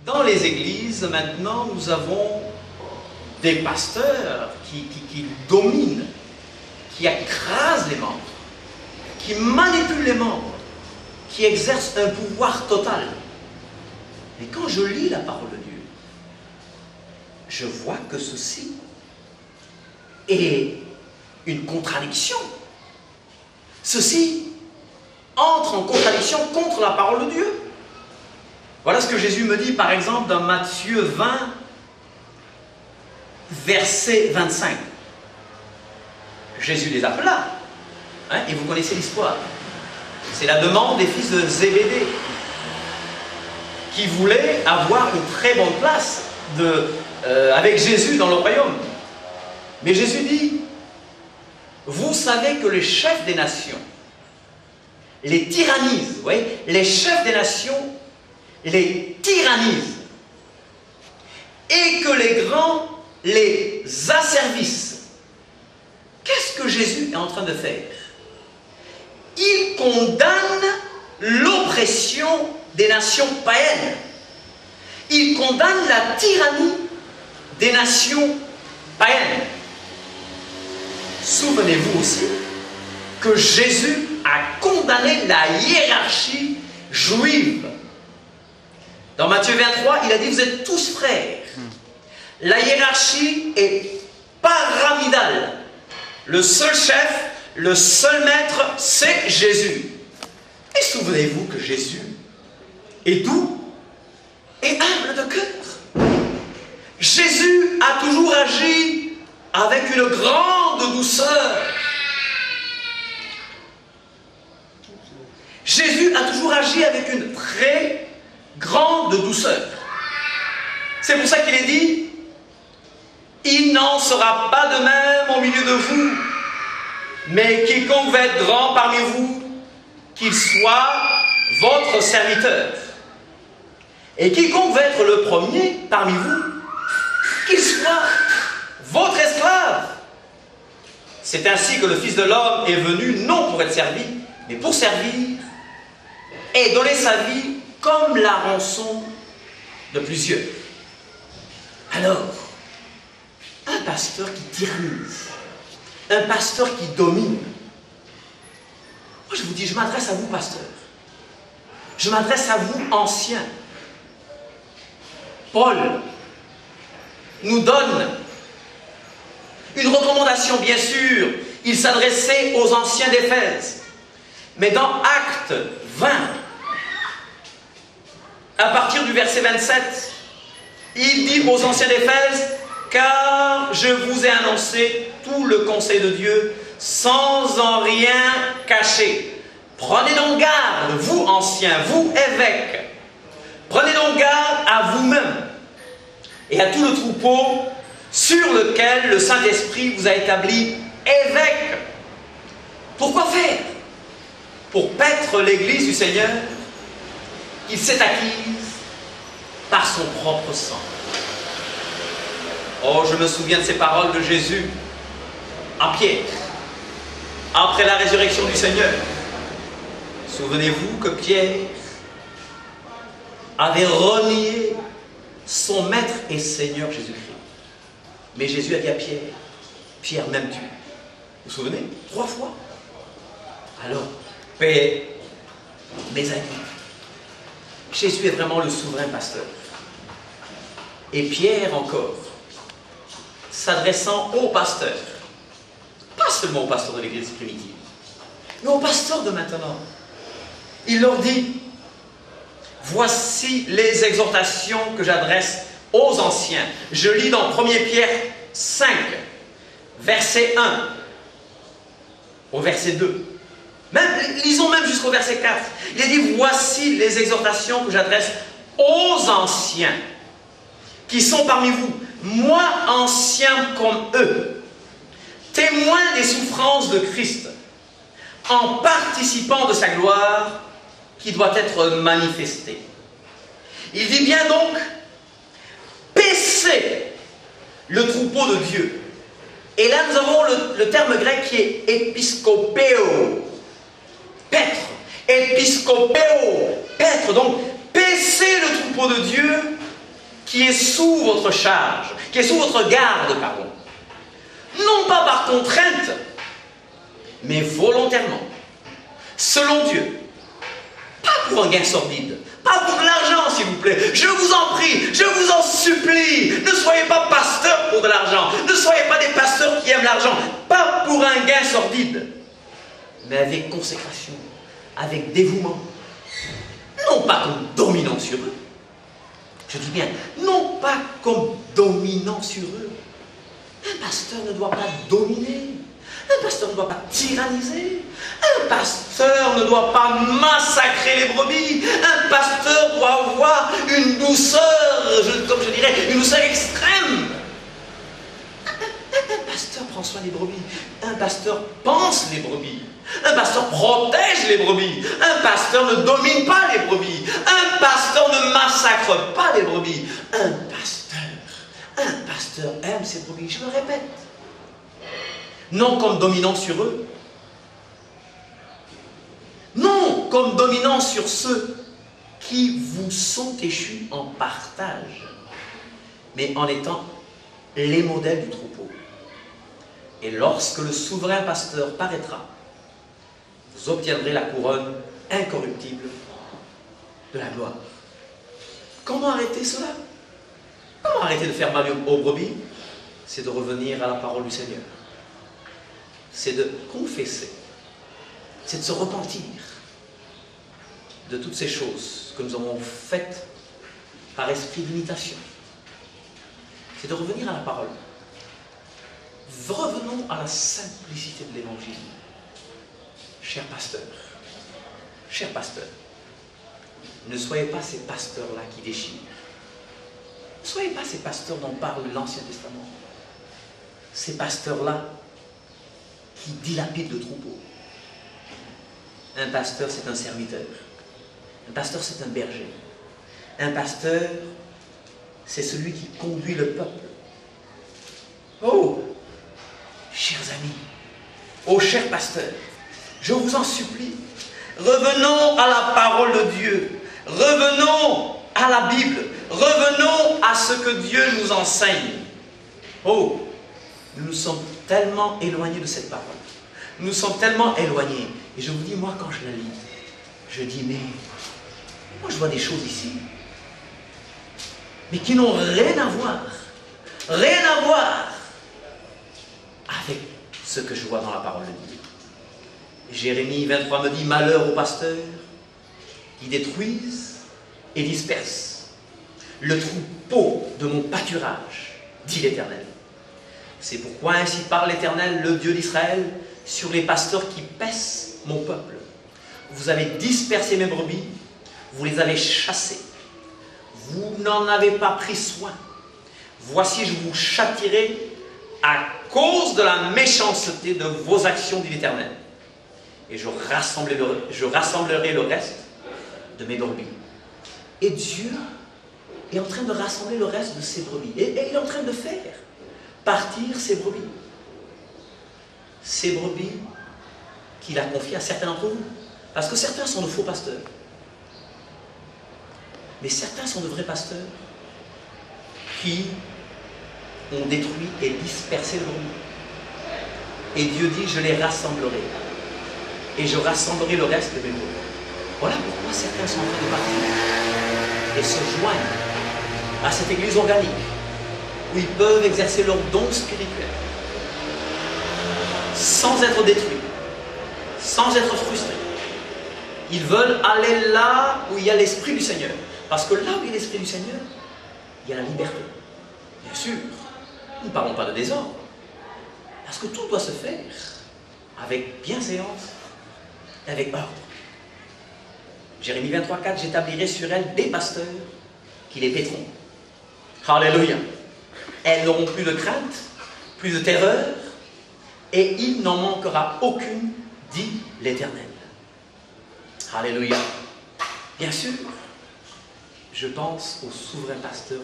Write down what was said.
Dans les églises, maintenant, nous avons des pasteurs qui dominent, qui écrasent les membres, qui manipulent les membres, qui exercent un pouvoir total. Mais quand je lis la parole de Dieu, je vois que ceci est une contradiction. Ceci entre en contradiction contre la parole de Dieu. Voilà ce que Jésus me dit, par exemple, dans Matthieu 20, verset 25. Jésus les appela, et vous connaissez l'histoire. C'est la demande des fils de Zébédée, qui voulaient avoir une très bonne place avec Jésus dans le royaume. Mais Jésus dit, vous savez que les chefs des nations les tyrannisent, vous voyez, les chefs des nations les tyrannisent, et que les grands les asservissent. Qu'est-ce que Jésus est en train de faire? Il condamne l'oppression des nations païennes. Il condamne la tyrannie des nations païennes. Souvenez-vous aussi que Jésus a condamné la hiérarchie juive. Dans Matthieu 23, il a dit, vous êtes tous frères. La hiérarchie est pyramidale. Le seul chef, le seul maître, c'est Jésus. Et souvenez-vous que Jésus est doux et humble de cœur. Jésus a toujours agi avec une grande douceur. Jésus a toujours agi avec une très grande douceur. C'est pour ça qu'il est dit, il n'en sera pas de même au milieu de vous, mais quiconque va être grand parmi vous, qu'il soit votre serviteur. Et quiconque va être le premier parmi vous, qu'il soit votre esclave. C'est ainsi que le Fils de l'homme est venu, non pour être servi, mais pour servir et donner sa vie comme la rançon de plusieurs. Alors, un pasteur qui tyrannise, un pasteur qui domine. Moi je vous dis, je m'adresse à vous, pasteur. Je m'adresse à vous, anciens. Paul nous donne une recommandation, bien sûr. Il s'adressait aux anciens d'Éphèse. Mais dans Actes 20, à partir du verset 27, il dit aux anciens d'Éphèse, car je vous ai annoncé tout le conseil de Dieu sans en rien cacher. Prenez donc garde, vous anciens, vous évêques, prenez donc garde à vous-même et à tout le troupeau sur lequel le Saint-Esprit vous a établi évêque. Pourquoi faire? Pour paître l'Église du Seigneur qu'il s'est acquise par son propre sang. Oh, je me souviens de ces paroles de Jésus à Pierre, après la résurrection du Seigneur. Souvenez-vous que Pierre avait renié son maître et Seigneur Jésus-Christ. Mais Jésus a dit à Pierre, Pierre, m'aimes-tu? Vous vous souvenez? 3 fois. Alors, Père, mes amis, Jésus est vraiment le souverain pasteur. Et Pierre encore, s'adressant aux pasteurs, pas seulement aux pasteurs de l'Église primitive, mais aux pasteurs de maintenant, il leur dit, voici les exhortations que j'adresse aux anciens. Je lis dans 1 Pierre 5, verset 1 au verset 2. Lisons même jusqu'au verset 4. Il est dit, voici les exhortations que j'adresse aux anciens qui sont parmi vous, moi ancien comme eux, témoin des souffrances de Christ, en participant de sa gloire qui doit être manifestée. Il dit bien donc, paissez le troupeau de Dieu. Et là nous avons le terme grec qui est épiscopéo, paître, épiscopéo, paître, donc paissez le troupeau de Dieu qui est sous votre charge, qui est sous votre garde, pardon. Non pas par contrainte, mais volontairement, selon Dieu. Pas pour un gain sordide, pas pour de l'argent, s'il vous plaît. Je vous en prie, je vous en supplie. Ne soyez pas pasteurs pour de l'argent. Ne soyez pas des pasteurs qui aiment l'argent. Pas pour un gain sordide, mais avec consécration, avec dévouement. Non pas comme dominant sur eux. Je dis bien, non pas comme dominant sur eux. Un pasteur ne doit pas dominer. Un pasteur ne doit pas tyranniser. Un pasteur ne doit pas massacrer les brebis. Un pasteur doit avoir une douceur, comme je dirais, une douceur extrême. Un pasteur prend soin des brebis. Un pasteur pense les brebis. Un pasteur protège les brebis. Un pasteur ne domine pas les brebis. Un pasteur ne massacre pas les brebis. Un pasteur aime ses brebis, je le répète. Non comme dominant sur eux. Non comme dominant sur ceux qui vous sont échus en partage, mais en étant les modèles du troupeau. Et lorsque le souverain pasteur paraîtra, vous obtiendrez la couronne incorruptible de la gloire. Comment arrêter cela? Comment arrêter de faire mal aux brebis? C'est de revenir à la parole du Seigneur. C'est de confesser. C'est de se repentir de toutes ces choses que nous avons faites par esprit d'imitation. C'est de revenir à la parole. Revenons à la simplicité de l'Évangile. Chers pasteurs, ne soyez pas ces pasteurs-là qui déchirent. Ne soyez pas ces pasteurs dont parle l'Ancien Testament. Ces pasteurs-là qui dilapident le troupeau. Un pasteur, c'est un serviteur. Un pasteur, c'est un berger. Un pasteur, c'est celui qui conduit le peuple. Oh, chers amis, oh, chers pasteurs, je vous en supplie, revenons à la parole de Dieu. Revenons à la Bible. Revenons à ce que Dieu nous enseigne. Oh, nous nous sommes tellement éloignés de cette parole. Nous sommes tellement éloignés. Et je vous dis, moi, quand je la lis, je dis, mais moi, je vois des choses ici, mais qui n'ont rien à voir avec ce que je vois dans la parole de Dieu. Jérémie 23 me dit, malheur aux pasteurs qui détruisent et dispersent le troupeau de mon pâturage, dit l'Éternel. C'est pourquoi ainsi parle l'Éternel, le Dieu d'Israël, sur les pasteurs qui paissent mon peuple. Vous avez dispersé mes brebis, vous les avez chassées. Vous n'en avez pas pris soin. Voici, je vous châtierai à cause de la méchanceté de vos actions, dit l'Éternel. Et je rassemblerai le reste de mes brebis. Et Dieu est en train de rassembler le reste de ses brebis. Et il est en train de faire partir ses brebis. Ces brebis qu'il a confiées à certains d'entre vous. Parce que certains sont de faux pasteurs. Mais certains sont de vrais pasteurs qui ont détruit et dispersé le brebis. Et Dieu dit, je les rassemblerai. Et je rassemblerai le reste de mes brebis. Voilà pourquoi certains sont en train de partir et se joignent à cette église organique où ils peuvent exercer leurs dons spirituels sans être détruits, sans être frustrés. Ils veulent aller là où il y a l'Esprit du Seigneur. Parce que là où il y a l'Esprit du Seigneur, il y a la liberté. Bien sûr, nous ne parlons pas de désordre. Parce que tout doit se faire avec bienséance et avec ordre. Jérémie 23,4, j'établirai sur elles des pasteurs qui les paîtront. Alléluia. Elles n'auront plus de crainte, plus de terreur, et il n'en manquera aucune, dit l'Éternel. Alléluia. Bien sûr, je pense au souverain pasteur